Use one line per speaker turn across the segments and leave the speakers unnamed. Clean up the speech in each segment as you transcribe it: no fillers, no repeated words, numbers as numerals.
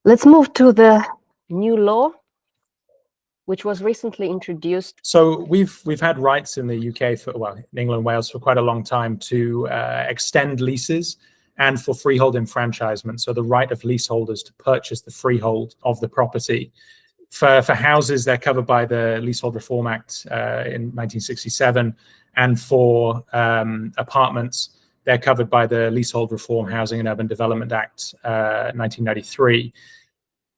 Let's move to the new law, which was recently introduced.
So we've had rights in the UK for, well, in England and Wales for quite a long time to extend leases and for freehold enfranchisement. So the right of leaseholders to purchase the freehold of the property. For houses, they're covered by the Leasehold Reform Act in 1967. And for apartments, they're covered by the Leasehold Reform Housing and Urban Development Act 1993.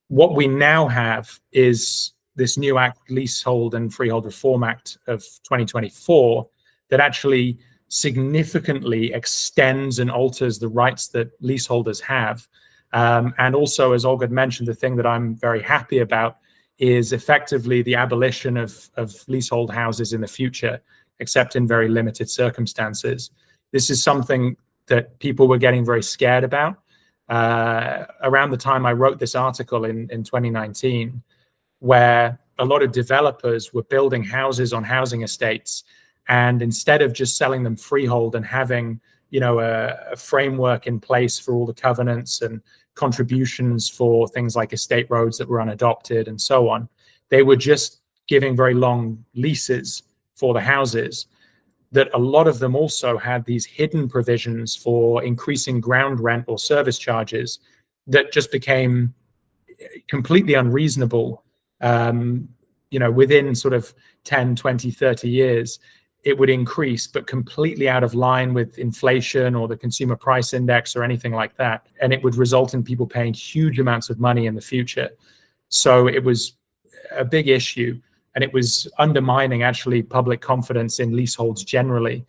What we now have is this new act, Leasehold and Freehold Reform Act of 2024, that actually significantly extends and alters the rights that leaseholders have. And also, as Olga mentioned, the thing that I'm very happy about is effectively the abolition of leasehold houses in the future, except in very limited circumstances. This is something that people were getting very scared about. Around the time I wrote this article in 2019, where a lot of developers were building houses on housing estates, and instead of just selling them freehold and having, you know, a framework in place for all the covenants and contributions for things like estate roads that were unadopted and so on, they were just giving very long leases for the houses. That a lot of them also had these hidden provisions for increasing ground rent or service charges that just became completely unreasonable. You know, within sort of 10, 20, 30 years, it would increase, but completely out of line with inflation or the consumer price index or anything like that. And it would result in people paying huge amounts of money in the future. So it was a big issue, and it was undermining actually public confidence in leaseholds generally.